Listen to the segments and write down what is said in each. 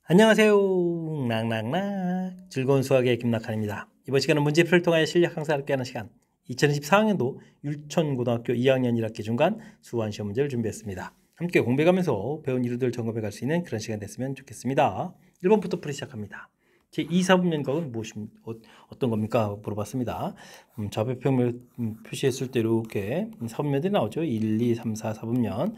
안녕하세요. 락락락 즐거운 수학의 김락한입니다. 이번 시간은 문제풀이를 통하여 실력 향상을 함께하는 시간 2024학년도 율천고등학교 2학년 1학기 중간 수완 시험 문제를 준비했습니다. 함께 공부해가면서 배운 이루들 점검해 갈 수 있는 그런 시간 됐으면 좋겠습니다. 1번부터 풀이 시작합니다. 제2사분면각은 어떤 겁니까? 물어봤습니다. 좌표평을 표시했을 때 이렇게 사분면들이 나오죠. 1, 2, 3, 4, 4분면.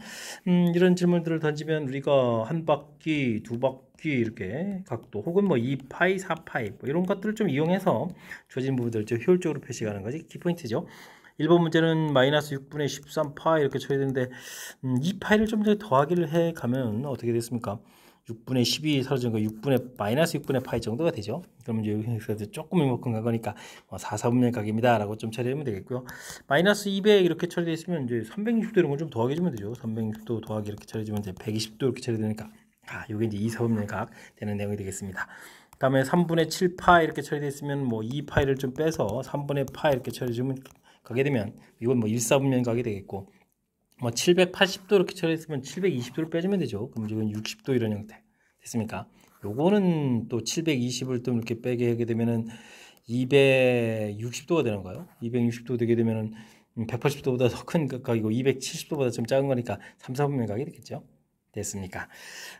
이런 질문들을 던지면 우리가 한 바퀴, 두 바퀴 이렇게 각도 혹은 뭐 2파이, 4파이 뭐 이런 것들을 좀 이용해서 주어진 부분들을 좀 효율적으로 표시하는 것이 키포인트죠. 1번 문제는 마이너스 6분의 13파 이렇게 쳐야 되는데 2파이를 좀 더 더하기를 해 가면 어떻게 됐습니까? 6분의 12 사라진 거 6분의 마이너스 6분의 파이 정도가 되죠. 그러면 이제 여기서 조금 이만큼 간 거니까 4, 4분의 각입니다 라고 좀 처리하면 되겠고요. 마이너스 200 이렇게 처리되어 있으면 이제 360도 이런 걸 좀 더하게 해주면 되죠. 360도 더하기 이렇게 처리해주면 이제 120도 이렇게 처리되니까 이게 이제 2, 4분의 각 되는 내용이 되겠습니다. 다음에 3분의 7파 이렇게 처리되어 있으면 뭐 2파이를 좀 빼서 3분의 파 이렇게 처리해주면 가게 되면 이건 뭐 1, 4분의 각이 되겠고 뭐 780도 이렇게 처리했으면 720도를 빼주면 되죠. 그럼 이건 60도 이런 형태 됐습니까? 요거는 또 720을 또 이렇게 빼게 하게 되면은 260도가 되는 거예요. 260도 되게 되면은 180도보다 더 큰 각이고 270도보다 좀 작은 거니까 3, 4분면 각이 되겠죠. 됐습니까?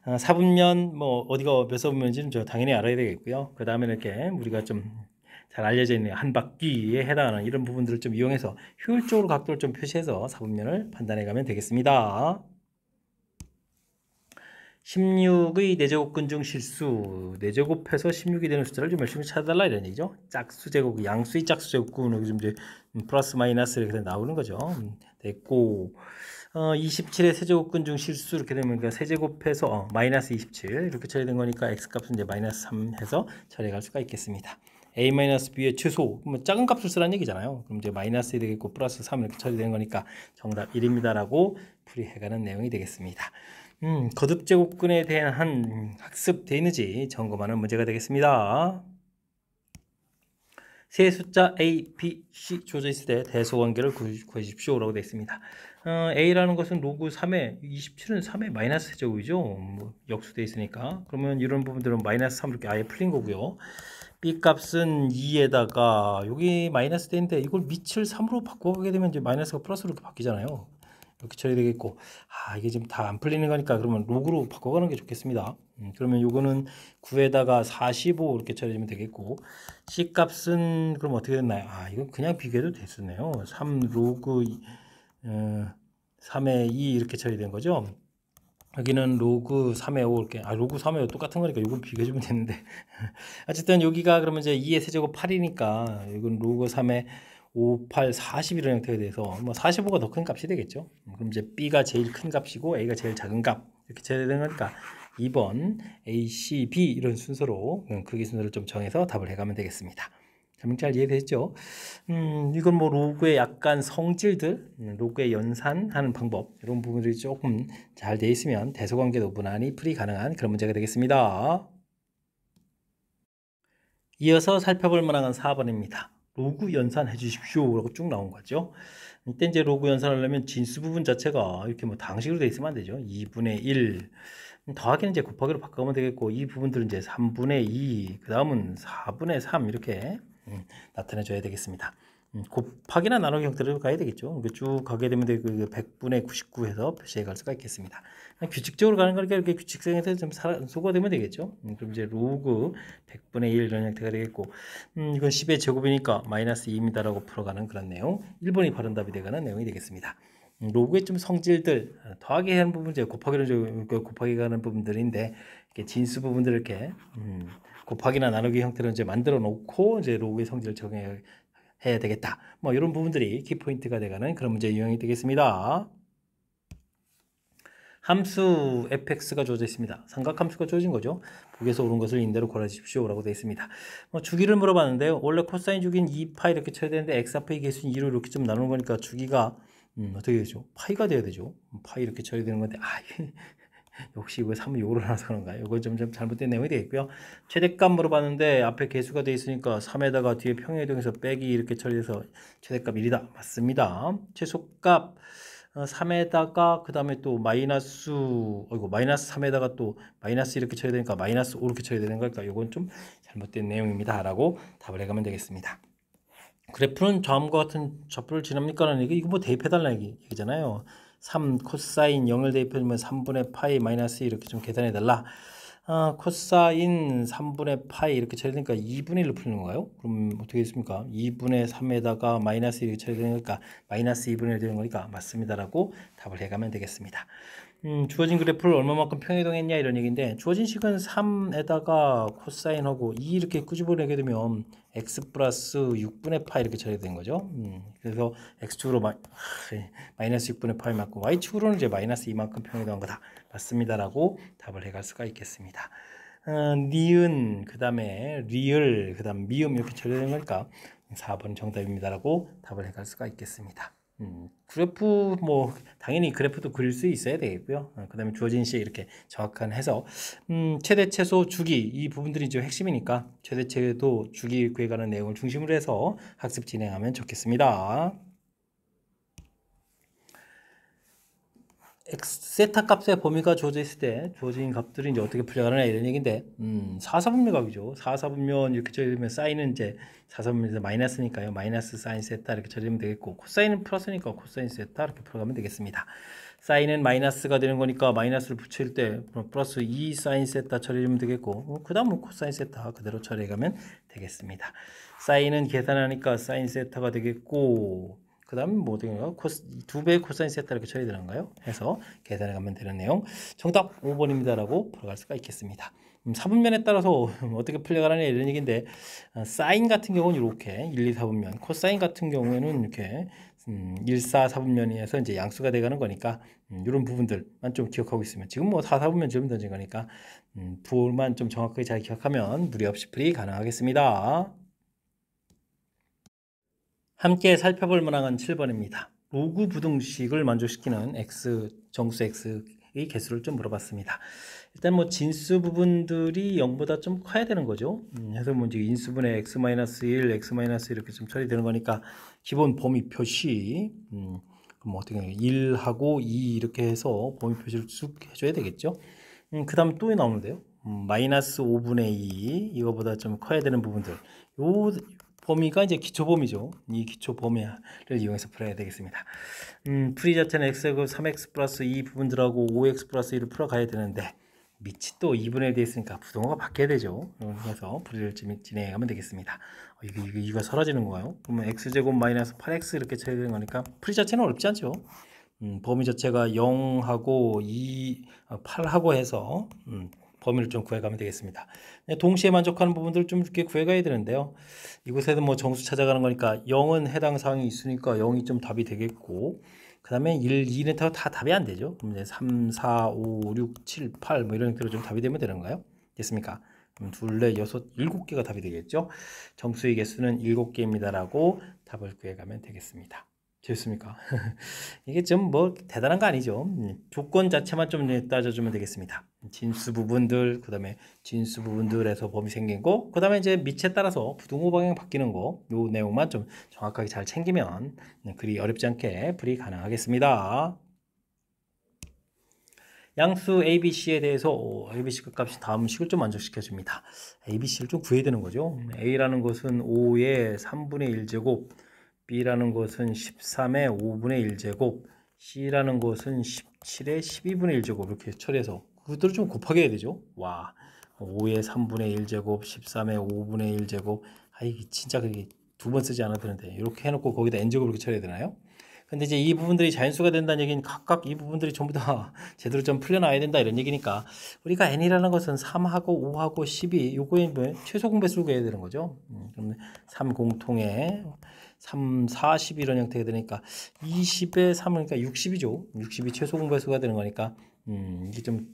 4분면 뭐 어디가 몇 사분면인지는 저 당연히 알아야 되겠고요. 그 다음에 이렇게 우리가 좀 잘 알려져 있는 한 바퀴에 해당하는 이런 부분들을 좀 이용해서 효율적으로 각도를 좀 표시해서 4분면을 판단해 가면 되겠습니다. 16의 4제곱근 중 실수 4제곱해서 16이 되는 숫자를 좀 열심히 찾아달라 이런 얘기죠. 짝수제곱, 양수의 짝수제곱근 여기 좀 이제 플러스 마이너스 이렇게 나오는 거죠. 됐고 27의 세제곱근 중 실수 이렇게 되면 그러니까 세제곱해서 마이너스 27 이렇게 처리된 거니까 x값은 이제 마이너스 3 해서 처리해 갈 수가 있겠습니다. a-b의 최소 뭐 작은 값을 쓰라는 얘기잖아요. 그럼 이제 마이너스 1 되겠고 플러스 3 이렇게 처리되는 거니까 정답 1입니다 라고 풀이해가는 내용이 되겠습니다. 거듭 제곱근에 대한 학습되어 있는지 점검하는 문제가 되겠습니다. 세 숫자 A, B, C 주어져 있을 때 대소관계를 구해주십시오라고 되어 있습니다. A라는 것은 로그 3에 27은 3의 마이너스 제곱이죠. 뭐 역수되어 있으니까. 그러면 이런 부분들은 마이너스 3 이렇게 아예 풀린 거고요. B 값은 2에다가 여기 마이너스 되는데 이걸 밑을 3으로 바꿔가게 되면 이제 마이너스가 플러스로 이렇게 바뀌잖아요. 이렇게 처리되겠고 이게 지금 다 안 풀리는 거니까 그러면 로그로 바꿔가는 게 좋겠습니다. 그러면 요거는 9에다가 45 이렇게 처리되면 되겠고 C 값은 그럼 어떻게 됐나요? 이건 그냥 비교해도 됐었네요. 3 로그 3의 2 이렇게 처리된 거죠. 여기는 로그 3의 5 이렇게 로그 3의 5 똑같은 거니까 이건 비교해주면 되는데 어쨌든 여기가 그러면 이제 2의 세제곱 8이니까 이건 로그 3의 5, 8, 40 이런 형태가 돼서 뭐 45가 더 큰 값이 되겠죠. 그럼 이제 B가 제일 큰 값이고 A가 제일 작은 값 이렇게 쳐야 되는 거니까 2번 A, C, B 이런 순서로 크기 순서를 좀 정해서 답을 해가면 되겠습니다. 잘 이해되셨죠? 이건 뭐 로그의 약간 성질들, 로그의 연산하는 방법 이런 부분들이 조금 잘 돼 있으면 대소관계도 무난히 풀이 가능한 그런 문제가 되겠습니다. 이어서 살펴볼 만한 4번입니다. 로그 연산해 주십시오 라고 쭉 나온 거죠. 이때 이제 로그 연산을 하려면 진수 부분 자체가 이렇게 뭐 당식으로 되어 있으면 안 되죠. 2분의 1 더하기는 이제 곱하기로 바꾸면 되겠고 이 부분들은 이제 3분의 2 그 다음은 4분의 3 이렇게 나타내 줘야 되겠습니다. 곱하기나 나누기 형태로 가야 되겠죠. 쭉 가게 되면 그 100분의 99 해서 표시해 갈 수가 있겠습니다. 규칙적으로 가는 거니까 이렇게 규칙성에서 좀 소거되면 되겠죠. 그럼 이제 로그 100분의 1 이런 형태가 되겠고 이건 10의 제곱이니까 마이너스 2입니다라고 풀어가는 그런 내용 1번이 바른 답이 되가는 내용이 되겠습니다. 로그의 좀 성질들 더하기 하는 부분 이제 곱하기로 곱하기 가는 부분들인데 이렇게 진수 부분들을 이렇게 곱하기나 나누기 형태로 이제 만들어 놓고 이제 로그의 성질을 적용해야 되겠다. 뭐 이런 부분들이 키포인트가 되가는 그런 문제 유형이 되겠습니다. 함수 fx가 주어져 있습니다. 삼각함수가 주어진 거죠. 보기에서 옳은 것을 인대로 골라주십시오 라고 되어 있습니다. 주기를 물어봤는데요. 원래 코사인 주기는 2파이 이렇게 쳐야 되는데 x 앞의 개수는 2로 이렇게 좀 나누는 거니까 주기가 어떻게 되죠? 파이가 돼야 되죠. 파이 이렇게 쳐야 되는 건데 역시 이거 3은 요로 나눠서 그런가요? 이거 좀 잘못된 내용이 되겠고요. 최대값 물어봤는데 앞에 개수가 되어 있으니까 3에다가 뒤에 평행이동해서 빼기 이렇게 처리해서 최대값 1이다. 맞습니다. 최소값 3에다가 그 다음에 또 마이너스 마이너스 3에다가 또 마이너스 이렇게 쳐야 되니까 마이너스 5 이렇게 쳐야 되는 걸까? 이건 좀 잘못된 내용입니다 라고 답을 해가면 되겠습니다. 그래프는 다음과 같은 좌표를 지납니까? 라는 얘기, 이거 뭐 대입해달라는 얘기잖아요. 3 코사인 0을 대입해주면 3분의 파이 마이너스 이렇게 좀 계산해달라. 코사인 3분의 파이 이렇게 쳐야 되니까 2분의 1로 풀는 건가요? 그럼 어떻게 됐습니까? 2분의 3에다가 마이너스 이렇게 쳐야 되니까 마이너스 2분의 1 되는 거니까 맞습니다 라고 답을 해가면 되겠습니다. 주어진 그래프를 얼마만큼 평행이동했냐 이런 얘기인데, 주어진 식은 3에다가 코사인하고 2 이렇게 끄집어내게 되면 x 플러스 6분의 파이 이렇게 처리가 된 거죠. 그래서 x축으로 마이너스 6분의 파이 맞고 y축으로는 이제 마이너스 2만큼 평행이동한 거다 맞습니다 라고 답을 해갈 수가 있겠습니다. 니은 그 다음에 리을 그 다음 미음 이렇게 처리된 거니까 4번 정답입니다 라고 답을 해갈 수가 있겠습니다. 그래프 뭐 당연히 그래프도 그릴 수 있어야 되겠고요. 그 다음에 주어진 식 이렇게 정확한 해서 최대 최소 주기 이 부분들이 이제 핵심이니까 최대 최소 주기 구해가는 내용을 중심으로 해서 학습 진행하면 좋겠습니다. 세타 값의 범위가 주어져 있을 때 주어진 값들이 이제 어떻게 풀려가느냐 이런 얘기인데, 4사분면각이죠. 4사분면 이렇게 처리되면 사인은 이제 4사분면에서 마이너스니까요. 마이너스 사인 세타 이렇게 처리되면 되겠고, 코사인은 플러스니까 코사인 세타 이렇게 풀어가면 되겠습니다. 사인은 마이너스가 되는 거니까 마이너스를 붙일 때 플러스 2 사인 세타 처리하면 되겠고, 그 다음은 코사인 세타 그대로 처리해가면 되겠습니다. 사인은 계산하니까 사인 세타가 되겠고, 그 다음에 뭐 어떻게 해요? 2배의 코사인 세타 이렇게 처리 되는가요? 해서 계산해 가면 되는 내용. 정답 5번입니다 라고 풀어갈 수가 있겠습니다. 사분면에 따라서 어떻게 풀려가느냐 이런 얘기인데, 사인 같은 경우는 이렇게 1, 2, 4분면, 코사인 같은 경우에는 이렇게 1, 4, 4분면에서 이제 양수가 돼가는 거니까 이런 부분들만 좀 기억하고 있으면, 지금 뭐 4, 4분면 지금 던진 거니까 부호만 좀 정확하게 잘 기억하면 무리 없이 풀이 가능하겠습니다. 함께 살펴볼 문항은 7번입니다. 로그 부등식을 만족시키는 x, 정수 x의 개수를 좀 물어봤습니다. 일단 뭐 진수 부분들이 0보다 좀 커야 되는 거죠. 그래서 뭐 이제 인수분해 x-1, x- 이렇게 좀 처리되는 거니까 기본 범위 표시, 그럼 어떻게 해요? 1하고 2 이렇게 해서 범위 표시를 쭉 해줘야 되겠죠. 그 다음 또 나오는데요. 마이너스 5분의 2 이거보다 좀 커야 되는 부분들, 요 범위가 이제 기초 범위죠. 이 기초 범위를 이용해서 풀어야 되겠습니다. 풀이 자체는 x제곱 3x 플러스 2 부분들하고 5x 플러스 1을 풀어가야 되는데, 밑이 또 2분의 1 되어 있으니까 부동호가 바뀌어야 되죠. 그래서 풀이를 진행하면 되겠습니다. 이거 사라지는 거예요. 그러면 x제곱 마이너스 8x 이렇게 쳐야 되는 거니까 풀이 자체는 어렵지 않죠. 범위 자체가 0하고 2, 8하고 해서 범위를 좀 구해가면 되겠습니다. 동시에 만족하는 부분들 좀 이렇게 구해가야 되는데요. 이곳에서 뭐 정수 찾아가는 거니까 0은 해당 사항이 있으니까 0이 좀 답이 되겠고, 그 다음에 1, 2는 다 답이 안 되죠. 그럼 이제 3, 4, 5, 6, 7, 8 뭐 이런 것들로 좀 답이 되면 되는가요? 됐습니까? 그럼 둘, 넷, 여섯, 7개가 답이 되겠죠. 정수의 개수는 7개입니다 라고 답을 구해가면 되겠습니다. 됐습니까? 이게 좀 뭐 대단한 거 아니죠. 조건 자체만 좀 따져주면 되겠습니다. 진수 부분들, 그 다음에 진수 부분들에서 범위 생긴 거, 그 다음에 이제 밑에 따라서 부등호 방향 바뀌는 거, 요 내용만 좀 정확하게 잘 챙기면 그리 어렵지 않게 풀이 가능하겠습니다. 양수 ABC에 대해서 ABC 값이 다음 식을 좀 만족시켜 줍니다. ABC를 좀 구해야 되는 거죠. A라는 것은 5의 3분의 1제곱, B라는 것은 13의 5분의 1제곱, C라는 것은 17의 12분의 1제곱 이렇게 처리해서 그것들을 좀 곱하게 해야 되죠. 와, 5의 3분의 1제곱, 13의 5분의 1제곱, 아이 진짜 그게 두 번 쓰지 않아도 되는데 이렇게 해놓고 거기다 n제곱 이렇게 처리해야 되나요? 근데 이제 이 부분들이 자연수가 된다는 얘기는 각각 이 부분들이 전부 다 제대로 좀 풀려나야 된다 이런 얘기니까, 우리가 n이라는 것은 3하고 5하고 12 요거에 뭐 최소 공배수를 구해야 되는 거죠. 그러면 3 공통에 3, 40 이런 형태가 되니까 20에 3은 그러니까 60이죠. 60이 최소 공배수가 되는 거니까 이게 좀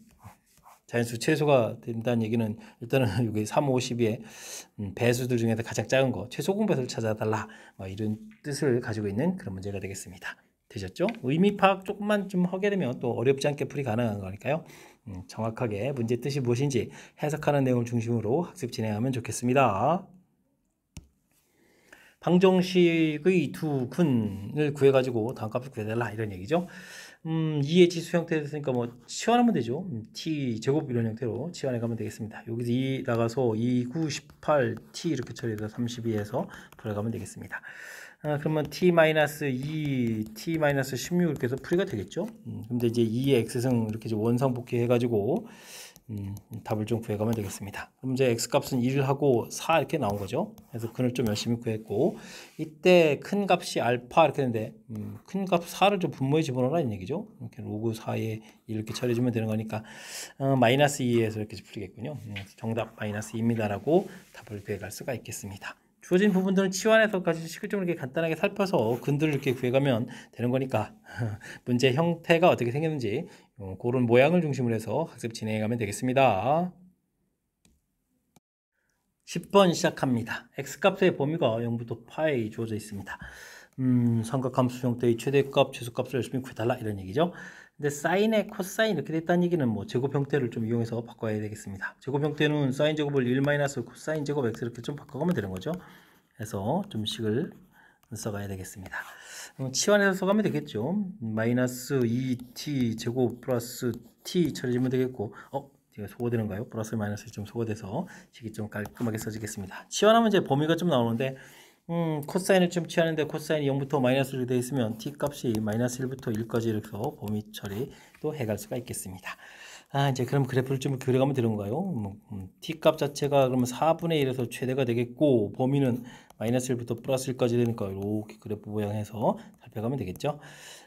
자연수 최소가 된다는 얘기는 일단은 여기 3, 52의 배수들 중에서 가장 작은 거 최소 공배수를 찾아달라 이런 뜻을 가지고 있는 그런 문제가 되겠습니다. 되셨죠? 의미 파악 조금만 좀 하게 되면 또 어렵지 않게 풀이 가능한 거니까요. 정확하게 문제 뜻이 무엇인지 해석하는 내용을 중심으로 학습 진행하면 좋겠습니다. 방정식의 두 근을 구해가지고 다음 값을 구해달라 이런 얘기죠. 2의 지수 형태 됐으니까 뭐 치환하면 되죠. t 제곱 이런 형태로 치환해 가면 되겠습니다. 여기서 2 나가서 2, 9, 18, t 이렇게 처리해서 32에서 풀어가면 되겠습니다. 그러면 t-2, t-16 이렇게 해서 풀이가 되겠죠. 근데 이제 2의 x승 이렇게 이제 원상복귀 해가지고 답을 좀 구해가면 되겠습니다. 그럼 이제 x값은 1하고 4 이렇게 나온 거죠. 그래서 근을 좀 열심히 구했고, 이때 큰 값이 알파 이렇게 했는데 큰 값 4를 좀 분모에 집어넣으라는 얘기죠. 이렇게 로그 4에 이렇게 처리해주면 되는 거니까 마이너스 2에서 이렇게 풀리겠군요. 정답 마이너스 2입니다라고 답을 구해갈 수가 있겠습니다. 주어진 부분들은 치환해서까지 시급적으로 이렇게 간단하게 살펴서 근들을 이렇게 구해가면 되는 거니까 문제 형태가 어떻게 생겼는지 그런 모양을 중심으로 해서 학습 진행해가면 되겠습니다. 10번 시작합니다. x값의 범위가 0부터 파에 주어져 있습니다. 삼각함수 형태의 최대값, 최소값을 열심히 구해달라 이런 얘기죠. 근데 사인에 코사인 이렇게 됐다는 얘기는 뭐 제곱 형태를 좀 이용해서 바꿔야 되겠습니다. 제곱 형태는 사인 제곱을 1 마이너스 코사인 제곱 x 이렇게 좀 바꿔가면 되는 거죠. 그래서 좀 식을 써가야 되겠습니다. 치환해서 써가면 되겠죠. 마이너스 2t 제곱 플러스 t 처리하면 되겠고, 제가 소거되는가요? 플러스 마이너스 좀 소거돼서 식이 좀 깔끔하게 써지겠습니다. 치환하면 이제 범위가 좀 나오는데, 코사인을 좀 취하는데 코사인이 0부터 마이너스로 되어 있으면 t 값이 마이너스 1부터 1까지 이렇게 해서 범위 처리도 해갈 수가 있겠습니다. 이제 그럼 그래프를 좀 그려가면 되는 건가요? t 값 자체가 그러면 4분의 1에서 최대가 되겠고, 범위는 마이너스 1부터 플러스 1까지 되니까 이렇게 그래프 모양해서 살펴가면 되겠죠.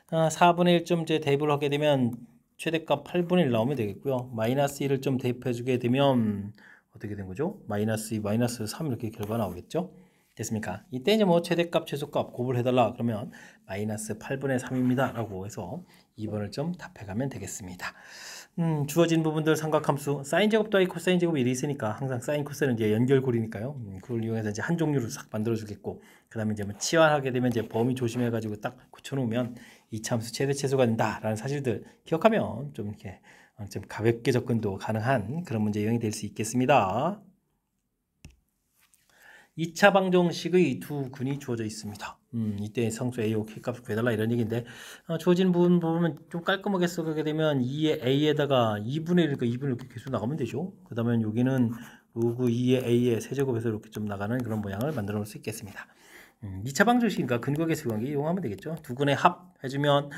4분의 1점 이제 대입을 하게 되면 최대값 8분의 1 나오면 되겠고요. 마이너스 1을 좀 대입해 주게 되면 어떻게 된 거죠? 마이너스 2, 마이너스 3 이렇게 결과 나오겠죠. 됐습니까? 이때 이제 뭐 최대값, 최소값 곱을 해달라 그러면 마이너스 8분의 3입니다 라고 해서 2번을 좀 답해가면 되겠습니다. 주어진 부분들 삼각함수 사인 제곱 더하기 코사인 제곱이 1이 있으니까 항상 사인 코사인은 이제 연결고리니까요. 그걸 이용해서 이제 한 종류를 싹 만들어 주겠고, 그 다음에 이제 뭐 치환하게 되면 이제 범위 조심해 가지고 딱 붙여놓으면 이 참수 최대 최소가 된다라는 사실들 기억하면 좀 이렇게 좀 가볍게 접근도 가능한 그런 문제 유형이 될 수 있겠습니다. 2차 방정식의 두 근이 주어져 있습니다. 이때 상수 A, O, K값을 구해달라 이런 얘기인데, 주어진 부분 보면 좀 깔끔하게 써가게 되면 2의 A에다가 2분의 1, 그러니까 2분의 1 이렇게 계속 나가면 되죠. 그 다음에 여기는 로그 2의 A의 세제곱에서 이렇게 좀 나가는 그런 모양을 만들어 놓을 수 있겠습니다. 2차 방정식이니까 근거 계수 관계 이용하면 되겠죠. 두 근의 합 해주면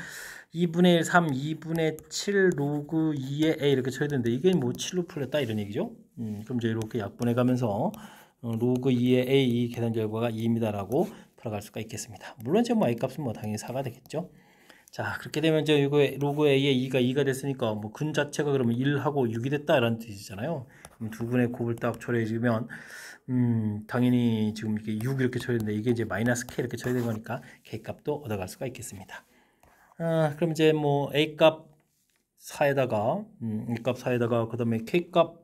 2분의 1, 3, 2분의 7 로그 2의 A 이렇게 쳐야 되는데 이게 뭐 7로 풀렸다 이런 얘기죠. 그럼 이제 이렇게 약분해 가면서 로그 2의 A 계산 결과가 2입니다라고 풀어갈 수가 있겠습니다. 물론 지금 뭐 A 값은 뭐 당연히 4가 되겠죠. 자, 그렇게 되면 이제 이거 로그 A의 2가 2가 됐으니까 뭐 근 자체가 그러면 1하고 6이 됐다라는 뜻이잖아요. 그럼 두 근의 곱을 딱 처리해 주면 당연히 지금 이게 6 이렇게 처리했는데 이게 이제 마이너스 K 이렇게 처리된 거니까 K 값도 얻어갈 수가 있겠습니다. 그럼 이제 뭐 A 값 4에다가 A 값 4에다가 그 다음에 K 값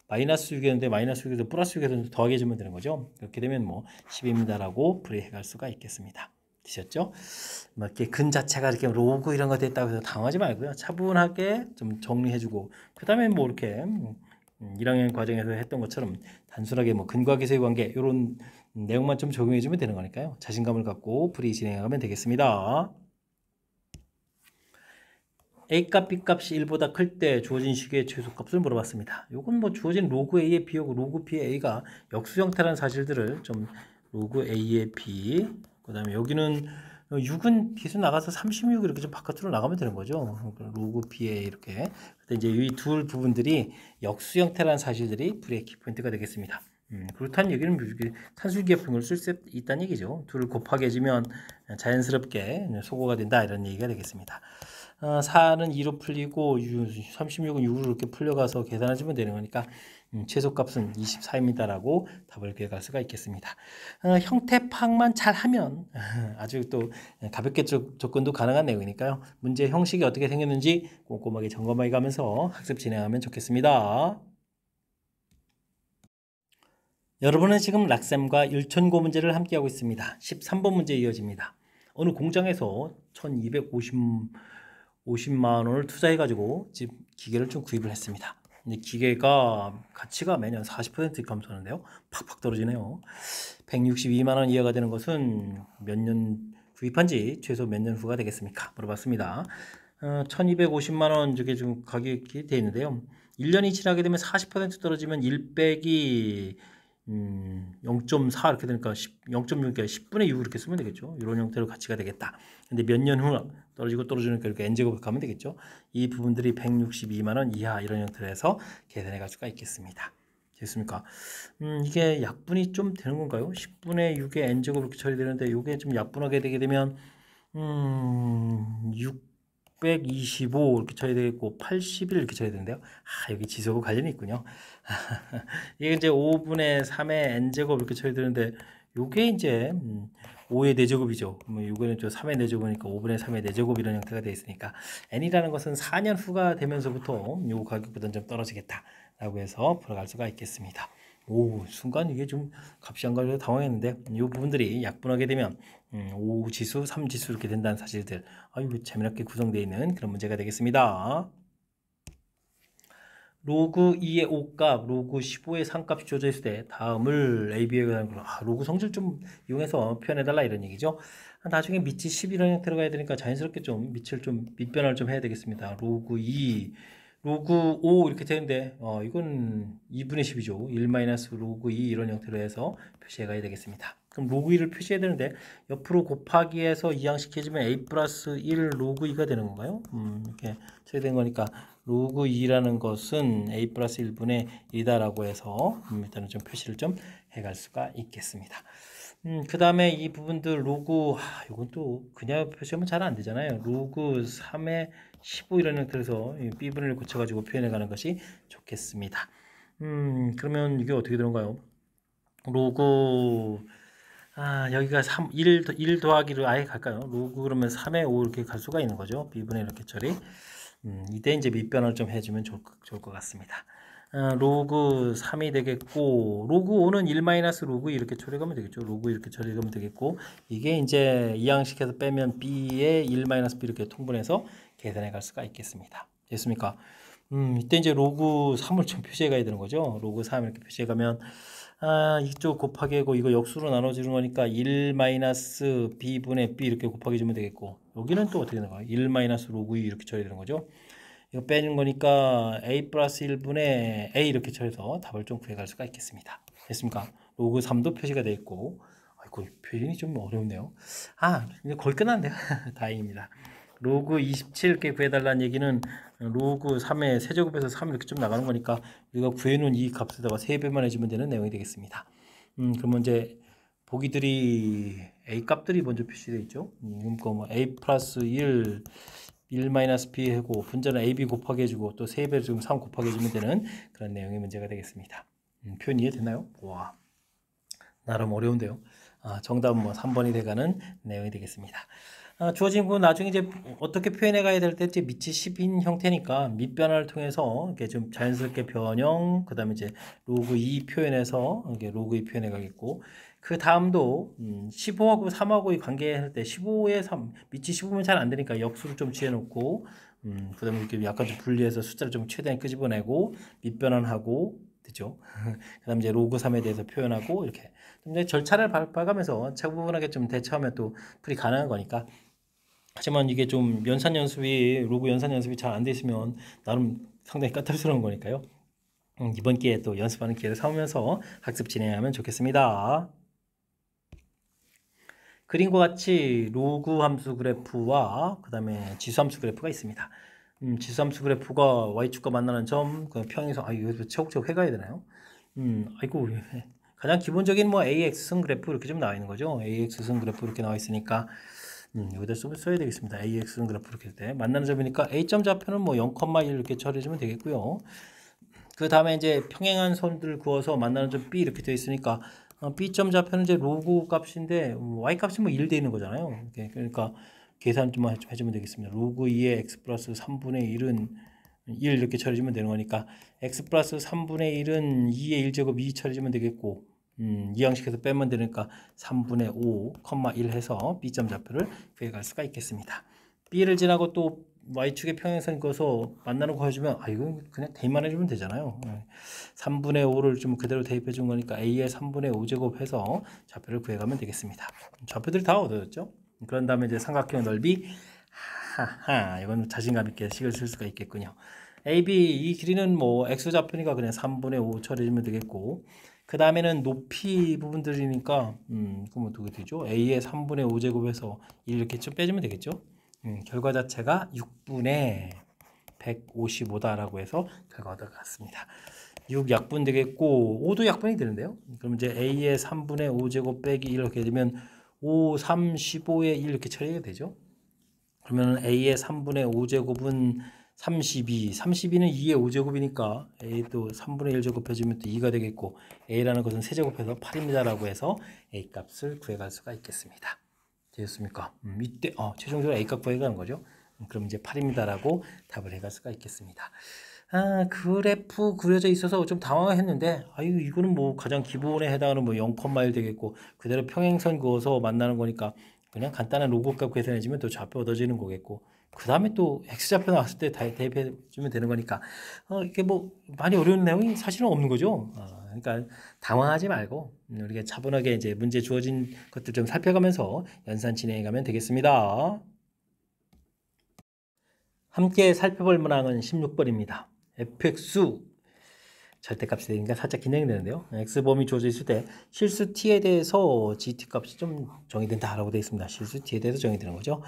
마이너스 6이었는데 마이너스 6에서 플러스 6에서 더하게 해주면 되는 거죠. 그렇게 되면 뭐 10입니다라고 풀이해 갈 수가 있겠습니다. 되셨죠? 뭐 이렇게 근 자체가 이렇게 로그 이런 거 됐다고 해서 당하지 말고요. 차분하게 좀 정리해주고 그 다음에 뭐 이렇게 1학년 과정에서 했던 것처럼 단순하게 뭐 근과 계수의 관계 이런 내용만 좀 적용해주면 되는 거니까요. 자신감을 갖고 풀이 진행하면 되겠습니다. A값, B값이 1보다 클 때 주어진 식의 최소값을 물어봤습니다. 이건 뭐 주어진 로그 A의 B하고 로그 B의 A가 역수 형태라는 사실들을 좀 로그 A의 B, 그 다음에 여기는 6은 계속 나가서 36 이렇게 좀 바깥으로 나가면 되는 거죠. 로그 B의 이렇게. 그때 이제 이 둘 부분들이 역수 형태라는 사실들이 불의 키포인트가 되겠습니다. 그렇다는 얘기는 산술기하품을 쓸 수 있다는 얘기죠. 둘을 곱하게 해주면 자연스럽게 소거가 된다 이런 얘기가 되겠습니다. 4는 2로 풀리고 36은 6으로 이렇게 풀려가서 계산해주면 되는 거니까 최소값은 24입니다라고 답을 구해갈 수가 있겠습니다. 형태 파악만 잘하면 아주 또 가볍게 접근도 가능한 내용이니까요. 문제 형식이 어떻게 생겼는지 꼼꼼하게 점검해 가면서 학습 진행하면 좋겠습니다. 여러분은 지금 락셈과 일천고 문제를 함께하고 있습니다. 13번 문제 이어집니다. 어느 공장에서 1250만 원을 투자해가지고 집 기계를 좀 구입을 했습니다. 근데 기계가 가치가 매년 40% 감소하는데요. 팍팍 떨어지네요. 162만 원 이하가 되는 것은 몇 년 구입한 지 최소 몇 년 후가 되겠습니까? 물어봤습니다. 1250만 원 저게 좀 가격이 되어 있는데요. 1년이 지나게 되면 40% 떨어지면 1 빼기 0.4 이렇게 되니까 0.6, 10분의 6 이렇게 쓰면 되겠죠. 이런 형태로 가치가 되겠다. 근데 몇 년 후 떨어지고 떨어지니까 이렇게 n제곱을 가면 되겠죠. 이 부분들이 162만 원 이하 이런 형태로 해서 계산해 갈 수가 있겠습니다. 됐습니까? 이게 약분이 좀 되는 건가요? 10분의 6에 n제곱 이렇게 처리되는데 이게 좀 약분하게 되게 되면 625 이렇게 쳐야 되겠고 81 이렇게 쳐야 되는데요. 여기 지수하고 관련이 있군요. 이게 이제 5분의 3의 n제곱 이렇게 쳐야 되는데 요게 이제 5의 4제곱이죠. 이거는 또 3의 4제곱이니까 5분의 3의 4제곱 이런 형태가 되어 있으니까 n이라는 것은 4년 후가 되면서부터 요 가격보다는 좀 떨어지겠다라고 해서 풀어갈 수가 있겠습니다. 오, 순간 이게 좀 값이 안 가려서 당황했는데 이 부분들이 약분하게 되면 5지수, 3지수 이렇게 된다는 사실들 아유 재미있게 구성되어 있는 그런 문제가 되겠습니다. 로그 2의 5값, 로그 15의 3값이 주어져 있을 때 다음을 AB에 관한 로그 성질 좀 이용해서 표현해달라 이런 얘기죠. 나중에 밑이 10 이런 형태로 가야 되니까 자연스럽게 좀 밑변화를 좀 해야 되겠습니다. 로그 2, 로그 5 이렇게 되는데 이건 2분의 10이죠. 1 로그 2 이런 형태로 해서 표시해 가야 되겠습니다. 그럼 로그 2를 표시해야 되는데 옆으로 곱하기해서 이항시켜주면 a 플러스 1 로그 2가 되는 건가요? 이렇게 처리된 거니까 로그 2라는 것은 a 플러스 1분의 1이다라고 해서 일단은 좀 표시를 좀 해갈 수가 있겠습니다. 그 다음에 이 부분들 로그 이건 또 그냥 표시하면 잘 안 되잖아요. 로그 3의 15 이런 형태로 해서 B분을 고쳐가지고 표현해 가는 것이 좋겠습니다. 그러면 이게 어떻게 되는가요? 로그 여기가 1 더하기로 아예 갈까요? 로그 그러면 3의 5 이렇게 갈 수가 있는 거죠. B분의 이렇게 처리. 이때 이제 밑변을 좀 해주면 좋을 것 같습니다. 로그 3이 되겠고 로그 5는 1 로그 이렇게 처리하면 되겠죠. 로그 이렇게 처리하면 되겠고 이게 이제 이항시켜서 빼면 B의 1 B 이렇게 통분해서 계산해 갈 수가 있겠습니다. 됐습니까? 이때 이제 로그 3을 좀 표시해 가야 되는 거죠. 로그 3 이렇게 표시해 가면 이쪽 곱하기 하고 이거 역수로 나눠주는 거니까 1 B분의 B 이렇게 곱하기 주면 되겠고 여기는 또 어떻게 되는 거야? 1 로그 2 이렇게 처리되는 거죠. 이거 빼는 거니까 A 플러스 1분의 A 이렇게 처리해서 답을 좀 구해갈 수가 있겠습니다. 됐습니까? 로그 3도 표시가 되어 있고 아이고 표현이 좀 어렵네요. 이제 거의 끝났네요. 다행입니다. 로그 27 이렇게 구해달라는 얘기는 로그 3의 세제곱에서 3 이렇게 좀 나가는 거니까 우리가 구해놓은 이 값에다가 3배만 해주면 되는 내용이 되겠습니다. 그러면 이제 보기들이 A 값들이 먼저 표시되어 있죠. 그러니까 뭐 A 플러스 1 B 하고 분자는 AB 곱하기 해주고 또 3배 지금 3 곱하기 해주면 되는 그런 내용의 문제가 되겠습니다. 표현 이해됐나요? 와, 나름 어려운데요. 정답은 뭐 3번이 돼가는 내용이 되겠습니다. 주어진 부분 나중에 이제 어떻게 표현해 가야 될 때 이제 밑이 10인 형태니까 밑변화를 통해서 이렇게 좀 자연스럽게 변형, 그 다음에 이제 로그 2 표현해서 이렇게 로그 2 표현해 가겠고, 그 다음도 15하고 3하고의 관계할 때 15에 3, 밑이 15면 잘 안 되니까 역수를 좀 취해 놓고, 그 다음에 이렇게 약간 좀 분리해서 숫자를 좀 최대한 끄집어내고, 밑변환하고, 되죠. 그 다음에 이제 로그 3에 대해서 표현하고, 이렇게. 이제 절차를 밟아가면서 차분하게 좀 대처하면 또 풀이 가능한 거니까. 하지만 이게 좀 로그 연산 연습이 잘 안 돼 있으면 나름 상당히 까탈스러운 거니까요. 이번 기회에 또 연습하는 기회를 삼으면서 학습 진행하면 좋겠습니다. 그림과 같이 로그 함수 그래프와 그 다음에 지수 함수 그래프가 있습니다. 지수 함수 그래프가 y축과 만나는 점, 그 평행선, 이거 차곡차곡 해가야 되나요? 아이고, 가장 기본적인 뭐 AX승 그래프 이렇게 좀 나와 있는 거죠. AX승 그래프 이렇게 나와 있으니까 여기다 써야 되겠습니다. AX는 그래프 이렇게 할 때 만나는 점이니까 A점 좌표는 뭐 0,1 이렇게 처리해주면 되겠고요. 그 다음에 이제 평행한 선들 그어서 만나는 점 B 이렇게 되어 있으니까 B점 좌표는 이제 로그 값인데 Y 값이 뭐 1 돼 있는 거잖아요. 그러니까 계산 좀 해주면 되겠습니다. 로그 2의 X 플러스 3분의 1은 1 이렇게 처리해주면 되는 거니까 X 플러스 3분의 1은 2의 1제곱 2 처리해주면 되겠고 이항식에서 빼면 되니까 3분의 5, 1 해서 B점 좌표를 구해갈 수가 있겠습니다. B를 지나고 또 y축의 평행선 그어서 만나는 거 해주면 이거 그냥 대입만 해주면 되잖아요. 3분의 5를 좀 그대로 대입해 준 거니까 a의 3분의 5제곱 해서 좌표를 구해가면 되겠습니다. 좌표들이 다 얻어졌죠. 그런 다음에 이제 삼각형 넓이 하하 이건 자신감 있게 식을 쓸 수가 있겠군요. AB 이 길이는 뭐 x좌표니까 그냥 3분의 5 처리해주면 되겠고, 그 다음에는 높이 부분들이니까 그럼 어떻게 되죠? a의 3분의 5제곱해서 이렇게 좀 빼주면 되겠죠. 결과 자체가 6분의 155다라고 해서 결과가 나왔습니다. 6 약분 되겠고 5도 약분이 되는데요. 그럼 이제 a의 3분의 5제곱 빼기 1 이렇게 되면 5, 3, 15에 1 이렇게 처리가 되죠. 그러면 a의 3분의 5제곱은 32, 32는 2의 5제곱이니까 a도 3분의 1 제곱해주면 또 2가 되겠고, a라는 것은 세제곱해서 8입니다라고 해서 a 값을 구해갈 수가 있겠습니다. 되셨습니까? 이때 최종적으로 a 값 구해가는 거죠. 그럼 이제 8입니다라고 답을 해갈 수가 있겠습니다. 그래프 그려져 있어서 좀 당황했는데, 이거는 뭐 가장 기본에 해당하는 뭐 0,1 되겠고, 그대로 평행선 그어서 만나는 거니까 그냥 간단한 로그 값 계산해주면 또 좌표 얻어지는 거겠고, 그 다음에 또 x좌표 나왔을 때 대입해주면 되는 거니까 이게 뭐 많이 어려운 내용이 사실은 없는 거죠. 그러니까 당황하지 말고 우리가 차분하게 이제 문제 주어진 것들 좀 살펴가면서 연산 진행해 가면 되겠습니다. 함께 살펴볼 문항은 16번입니다. fx 절대값이 되니까 살짝 긴장되는데요. x범위 주어져 있을 때 실수 t에 대해서 gt 값이 좀 정의된다라고 되어 있습니다. 실수 t에 대해서 정의되는 거죠.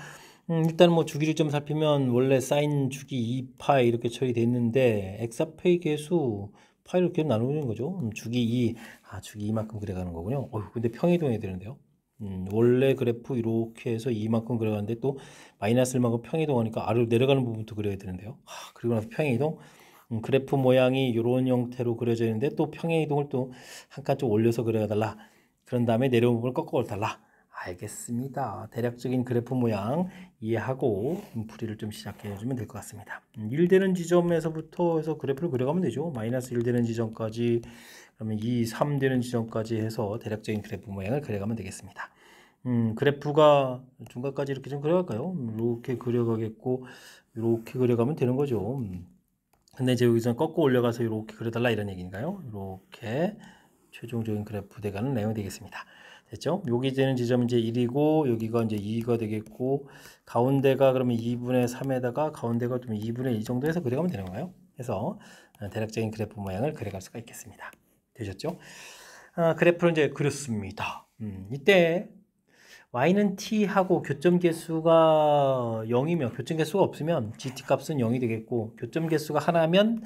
일단 뭐 주기를 좀 살피면 원래 사인 주기 2파이 이렇게 처리되어 있는데 x좌표의 개수 파이로 이렇게 나누는 거죠. 주기 2, 주기 2만큼 그려가는 거군요. 근데 평이동해야 되는데요. 원래 그래프 이렇게 해서 2만큼 그려가는데 또 마이너스 1만큼 평이동하니까 아래로 내려가는 부분도 그려야 되는데요. 그리고 나서 평이동, 그래프 모양이 이런 형태로 그려져 있는데 또 평행이동을 또 한 칸 좀 올려서 그려달라. 그런 다음에 내려온 부분을 꺾어 달라. 알겠습니다. 대략적인 그래프 모양 이해하고 풀이를 좀 시작해 주면 될 것 같습니다. 1 되는 지점에서부터 해서 그래프를 그려가면 되죠. 마이너스 1 되는 지점까지, 그러면 2, 3 되는 지점까지 해서 대략적인 그래프 모양을 그려가면 되겠습니다. 그래프가 중간까지 이렇게 좀 그려갈까요? 이렇게 그려가겠고 이렇게 그려가면 되는 거죠. 근데 이제 여기서 꺾고 올려가서 이렇게 그려달라 이런 얘기인가요? 이렇게 최종적인 그래프 돼가는 내용이 되겠습니다. 됐죠? 여기 되는 지점은 이제 1이고 여기가 이제 2가 되겠고, 가운데가 그러면 2분의 3에다가 가운데가 좀 2분의 2 정도 해서 그려가면 되는 거예요. 그래서 대략적인 그래프 모양을 그려갈 수가 있겠습니다. 되셨죠? 그래프를 이제 그렸습니다. 이때 y는 t하고 교점 개수가 0이면, 교점 개수가 없으면 gt 값은 0이 되겠고, 교점 개수가 하나면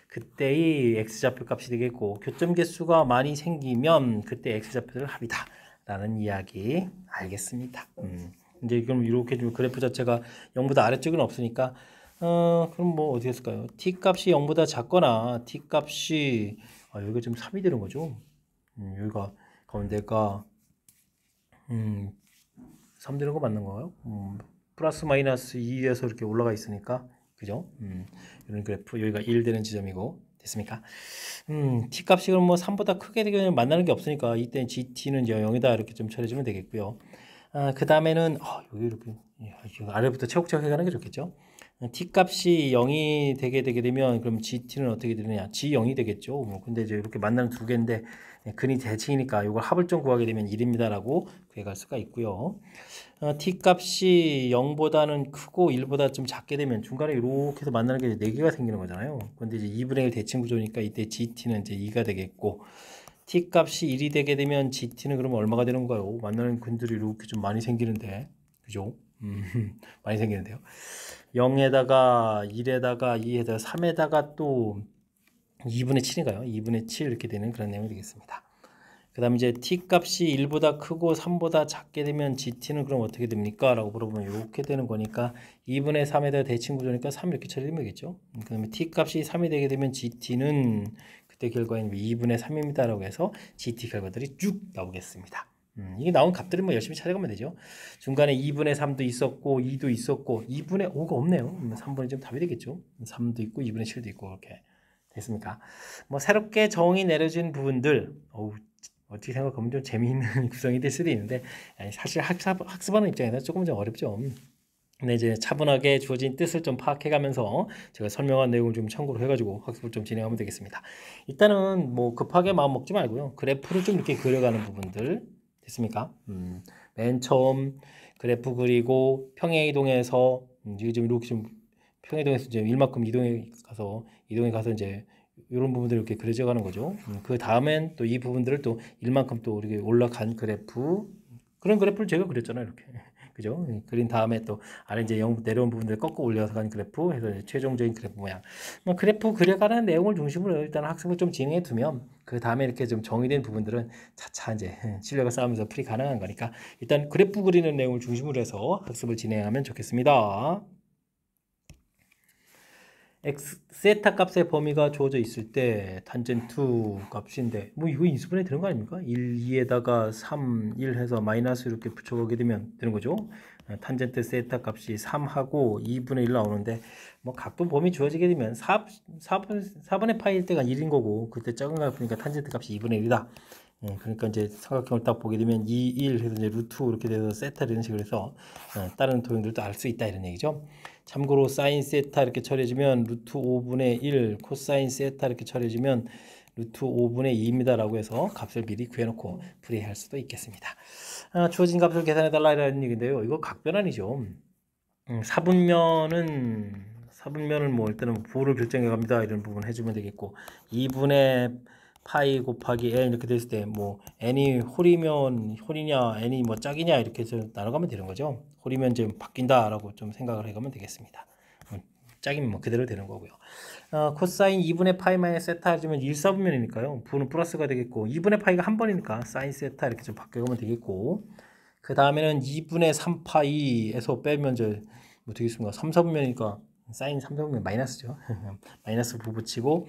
그때의 x좌표 값이 되겠고, 교점 개수가 많이 생기면 그때 x좌표들 합이다 라는 이야기 알겠습니다. 이제 그럼 이렇게 좀 그래프 자체가 0보다 아래쪽은 없으니까 그럼 뭐 어디 했을까요? t 값이 0보다 작거나 t 값이 여기가 좀 3이 되는 거죠. 여기가 가운데가 3 되는 거 맞는 건가요? 플러스 마이너스 2에서 이렇게 올라가 있으니까, 그죠? 이런 그래프, 여기가 1 되는 지점이고, 됐습니까? t 값이 그럼 뭐 3보다 크게 되면 만나는 게 없으니까 이때 gt는 0이다 이렇게 좀 처리해주면 되겠고요. 그 다음에는 여기 이렇게 아래부터 차곡차곡 해가는 게 좋겠죠? t 값이 0이 되게 되면 그럼 gt는 어떻게 되느냐? g0이 되겠죠. 근데 이제 이렇게 만나는 두 개인데 근이 대칭이니까 이걸 합을 좀 구하게 되면 1입니다라고 구해갈 수가 있고요. t 값이 0보다는 크고 1보다 좀 작게 되면 중간에 이렇게 해서 만나는 게 4개가 생기는 거잖아요. 근데 이제 2분의 1 대칭 구조니까 이때 gt는 이제 2가 되겠고, t 값이 1이 되게 되면 gt는 그러면 얼마가 되는 거예요? 만나는 근들이 이렇게 좀 많이 생기는데, 그죠? 많이 생기는데요. 0에다가 1에다가 2에다가 3에다가 또 2분의 7인가요? 2분의 7 이렇게 되는 그런 내용이 되겠습니다. 그 다음에 이제 t 값이 1보다 크고 3보다 작게 되면 gt는 그럼 어떻게 됩니까? 라고 물어보면 이렇게 되는 거니까 2분의 3에다 대칭 구조니까 3 이렇게 처리되면 되겠죠. 그 다음에 t 값이 3이 되게 되면 gt는 그때 결과인 2분의 3입니다 라고 해서 gt 결과들이 쭉 나오겠습니다. 이게 나온 값들은 뭐 열심히 찾아가면 되죠. 중간에 2분의 3도 있었고 2도 있었고 2분의 5가 없네요. 3분의 좀 답이 되겠죠. 3도 있고 2분의 7도 있고 이렇게 됐습니까? 뭐 새롭게 정의 내려진 부분들 어떻게 생각하면 좀 재미있는 구성이 될 수도 있는데 사실 학습하는 입장에서 조금 좀 어렵죠. 근데 이제 차분하게 주어진 뜻을 좀 파악해가면서 제가 설명한 내용을 좀 참고로 해가지고 학습을 좀 진행하면 되겠습니다. 일단은 뭐 급하게 마음 먹지 말고요. 그래프를 좀 이렇게 그려가는 부분들 됐습니까? 맨 처음 그래프 그리고 평행이동에서 이게 좀 이렇게 좀 평행이동에서 이제 1만큼 이동해 가서 이제 이런 부분들을 이렇게 그려져 가는 거죠. 그 다음엔 또 이 부분들을 또 1만큼 또 이렇게 올라간 그래프 그런 그래프를 제가 그렸잖아요. 이렇게. 그죠? 그린 다음에 또 아래 이제 내려온 부분들 꺾어 올려서 간 그래프 해서 이제 최종적인 그래프 모양. 뭐 그래프 그려가는 내용을 중심으로 일단 학습을 좀 진행해 두면 그 다음에 이렇게 좀 정의된 부분들은 차차 이제 실력을 쌓으면서 풀이 가능한 거니까 일단 그래프 그리는 내용을 중심으로 해서 학습을 진행하면 좋겠습니다. 세타 값의 범위가 주어져 있을 때 탄젠트 값인데 뭐 이거 인수분해 되는 거 아닙니까? 1, 2에다가 3, 1 해서 마이너스 이렇게 붙여보게 되면 되는 거죠. 탄젠트 세타 값이 3하고 2분의 1 나오는데 뭐 각도 범위 주어지게 되면 4분의 파이일 때가 1인 거고 그때 작은 거 보니까 탄젠트 값이 2분의 1이다. 그러니까 이제 삼각형을 딱 보게 되면 2, 1 해서 이제 루트 이렇게 돼서 세타 이런 식으로 해서 다른 도형들도 알 수 있다 이런 얘기죠. 참고로 사인 세타 이렇게 처리해주면 루트 5분의 1 코사인 세타 이렇게 처리해주면 루트 5분의 2입니다 라고 해서 값을 미리 구해놓고 풀이할 수도 있겠습니다. 주어진 값을 계산해달라 이라는 얘기인데요. 이거 각변환이죠. 사분면은 뭐 일단은 부호를 결정해 갑니다 이런 부분 해주면 되겠고 2분의 파이 곱하기 n 이렇게 됐을 때 뭐 n이 홀이면 홀이냐 n이 뭐 짝이냐 이렇게 해서 나눠가면 되는 거죠. 홀이면 지금 바뀐다라고 좀 생각을 해가면 되겠습니다. 짝이면 뭐 그대로 되는 거고요. 코사인 2분의 파이 마이너스 세타 해주면 1사분면이니까요. 부호는 플러스가 되겠고 2분의 파이가 한 번이니까 사인 세타 이렇게 좀 바꿔가면 되겠고 그 다음에는 2분의 3파이에서 빼면 이제 뭐 되겠습니까? 3, 4분면이니까 사인 3, 4분면 마이너스죠. 마이너스 부 붙이고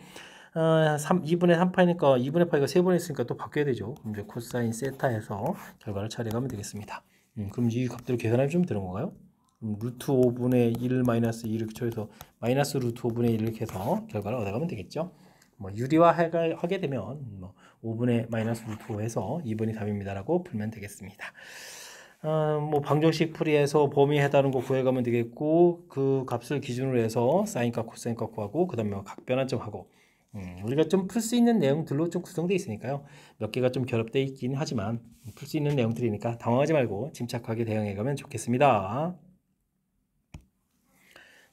2분의 3파이니까 2분의 파이가 3번 있으니까 또 바뀌어야 되죠. 그럼 이제 코사인 세타에서 결과를 처리하면 되겠습니다. 그럼 이 값들을 계산해 주면 되는 건가요? 루트 5분의 1 마이너스 2 이렇게 쳐서 마이너스 루트 5분의 1 이렇게 해서 결과를 얻어가면 되겠죠. 뭐 유리화하게 되면 뭐 5분의 마이너스 루트 5 해서 2번이 답입니다라고 풀면 되겠습니다. 뭐 방정식 풀이해서 범위 해다는 거 구해가면 되겠고 그 값을 기준으로 해서 사인값 코사인값 구하고 그 다음에 각변환점 하고 우리가 좀 풀 수 있는 내용들로 좀 구성되어 있으니까요. 몇 개가 좀 결합되어 있긴 하지만 풀 수 있는 내용들이니까 당황하지 말고 침착하게 대응해 가면 좋겠습니다.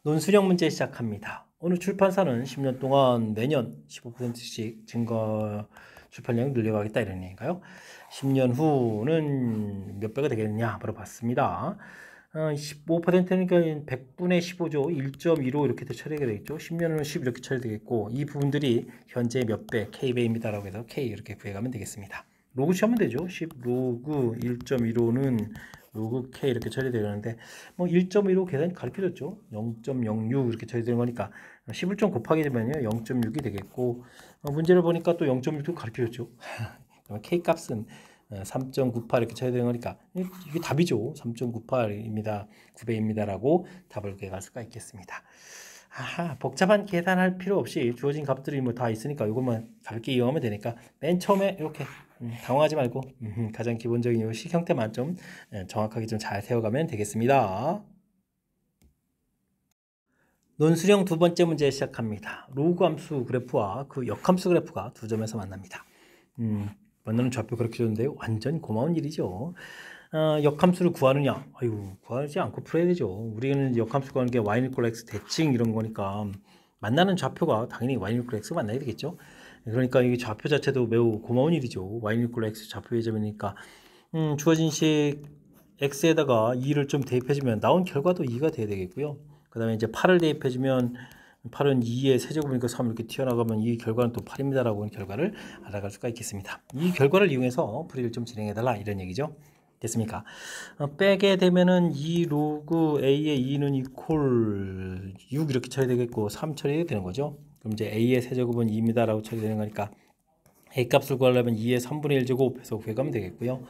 논술형 문제 시작합니다. 어느 출판사는 10년 동안 매년 15%씩 증거 출판량을 늘려가겠다 이런 얘기인가요? 10년 후는 몇 배가 되겠느냐 물어봤습니다. 15%니까 100분의 15죠. 1.15 이렇게 처리가 되겠죠. 10년 후는 10 이렇게 처리되겠고 이 부분들이 현재 몇 배, K배입니다라고 해서 K 이렇게 구해가면 되겠습니다. 로그 치면 되죠. 10 로그 1.15는 로그 K 이렇게 처리되는데 뭐 1.15 계산 가르쳐줬죠. 0.06 이렇게 처리되는 거니까 10을 좀 곱하게 되면요 0.6이 되겠고 문제를 보니까 또 0.6도 가르쳐줬죠. 그러면 K 값은 3.98 이렇게 처리되는 거니까 이게 답이죠. 3.98입니다. 9배입니다라고 답을 구해갈 수가 있겠습니다. 복잡한 계산할 필요 없이 주어진 값들이 뭐 다 있으니까 이것만 가볍게 이용하면 되니까 맨 처음에 이렇게 당황하지 말고 가장 기본적인 요 식형태만 좀 정확하게 좀 잘 세워가면 되겠습니다. 논술형 두 번째 문제 시작합니다. 로그 함수 그래프와 그 역함수 그래프가 두 점에서 만납니다. 만나는 좌표 그렇게 줬는데요. 완전 고마운 일이죠. 역함수를 구하느냐? 아유, 구하지 않고 풀어야 되죠. 우리는 역함수 구하는 게 y 이퀄 x 대칭 이런 거니까 만나는 좌표가 당연히 y 이퀄 x 만나야 되겠죠. 그러니까 이 좌표 자체도 매우 고마운 일이죠. y 이퀄 x 좌표의 점이니까 주어진 식 x에다가 2를 좀 대입해주면 나온 결과도 2가 돼야 되겠고요. 그 다음에 이제 8을 대입해주면 8은 2의 세제곱이니까 3 이렇게 튀어나가면 이 결과는 또 8입니다라고 하는 결과를 알아갈 수가 있겠습니다. 이 결과를 이용해서 풀이를 좀 진행해달라 이런 얘기죠. 됐습니까? 빼게 되면은 2 로그 a의 2는 이퀄 6 이렇게 처리되겠고 3 처리되는 거죠. 그럼 이제 a의 세제곱은 2입니다라고 처리되는 거니까 a 값을 구하려면 2의 3분의 1제곱 해서 구해가면 되겠고요.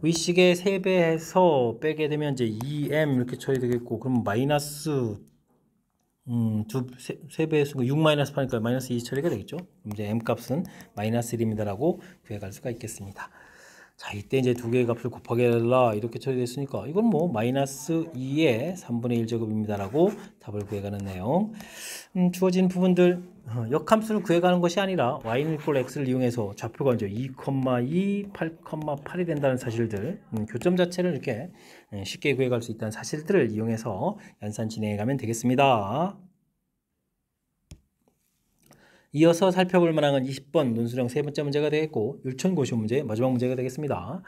위식의 3배해서 빼게 되면 이제 2m 이렇게 처리되겠고 그럼 마이너스 3배에서 6 마이너스 8이니까 마이너스 2 처리가 되겠죠. 그럼 이제 m 값은 마이너스 1입니다라고 구해갈 수가 있겠습니다. 자, 이때 이제 두 개의 값을 곱하게 해달라 이렇게 처리됐으니까 이건 뭐 마이너스 2의 3분의 1 제곱입니다라고 답을 구해가는 내용. 주어진 부분들 역함수를 구해가는 것이 아니라 y는 이꼴 x를 이용해서 좌표가 이제 2,2, 8,8이 된다는 사실들, 교점 자체를 이렇게 쉽게 구해갈 수 있다는 사실들을 이용해서 연산 진행해가면 되겠습니다. 이어서 살펴볼 만한 건 20번 논술형 세 번째 문제가 되겠고 율천고시 문제 마지막 문제가 되겠습니다.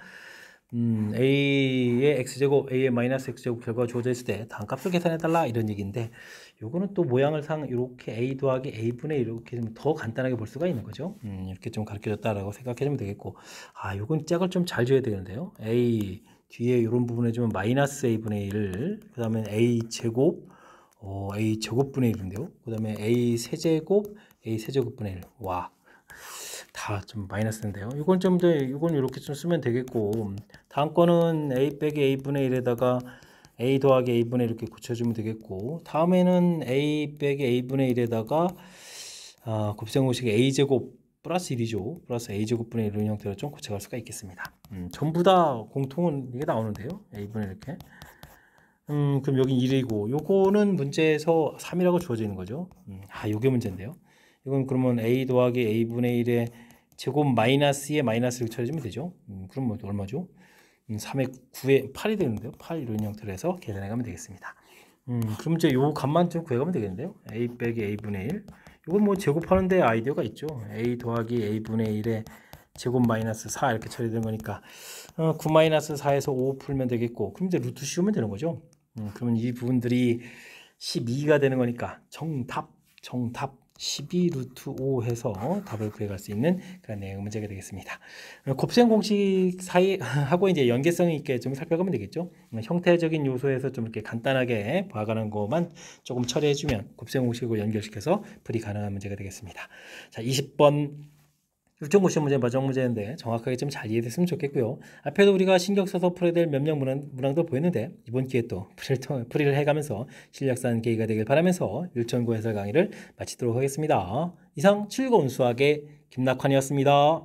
a의 x제곱, a의 마이너스 x제곱 결과가 주어져 있을 때 다음 값을 계산해달라 이런 얘기인데 요거는 또 모양을 상 이렇게 a 더하기 a분의 이렇게 좀 더 간단하게 볼 수가 있는 거죠. 이렇게 좀 가르쳐줬다라고 생각해주면 되겠고 요건 짝을 좀 잘 줘야 되는데요. a 뒤에 이런 부분에 주면 마이너스 a분의 1, 그 다음에 a제곱 a 제곱분의 1인데요. 그 다음에 a 세제곱, a 세제곱분의 1. 와, 다 좀 마이너스인데요. 이건 좀 더, 이건 이렇게 좀 쓰면 되겠고, 다음 거는 a 빼기 a분의 1에다가 a 더하기 a분의 1 이렇게 고쳐주면 되겠고, 다음에는 a 빼기 a분의 1에다가 곱셈공식 a제곱 플러스 1이죠. 플러스 a제곱분의 1 이런 형태로 좀 고쳐갈 수가 있겠습니다. 전부 다 공통은 이게 나오는데요. a분의 이렇게. 그럼 여긴 1이고 요거는 문제에서 3이라고 주어져 있는 거죠. 요게 문제인데요. 이건 그러면 a 더하기 a분의 1의 제곱 마이너스에 마이너스를 쳐주면 되죠. 그럼 뭐 얼마죠? 3의 9에 8이 되는데요. 8 이런 형태로 해서 계산해 가면 되겠습니다. 그럼 이제 요 값만 좀 구해가면 되겠는데요. a 빼기 a분의 1. 이건 뭐 제곱하는데 아이디어가 있죠. a 더하기 a분의 1의 제곱 마이너스 4 이렇게 처리되는 거니까 9 마이너스 4에서 5 풀면 되겠고 그럼 이제 루트 씌우면 되는 거죠. 그러면 이 부분들이 12가 되는 거니까 정답 12 루트 5 해서 답을 구해갈 수 있는 그런 내용 문제가 되겠습니다. 곱셈 공식 사이 하고 이제 연계성 있게 좀 살펴보면 되겠죠. 형태적인 요소에서 좀 이렇게 간단하게 봐가는 것만 조금 처리해주면 곱셈 공식으로 연결시켜서 풀이 가능한 문제가 되겠습니다. 자, 20번 율전고시 문제 마지막 문제인데 정확하게 좀 잘 이해됐으면 좋겠고요. 앞에도 우리가 신경 써서 풀어야 될 몇몇 문항들 보였는데 이번 기회에 또 풀이를 해가면서 실력 쌓는 계기가 되길 바라면서 율전고 해설 강의를 마치도록 하겠습니다. 이상 즐거운 수학의 김낙환이었습니다.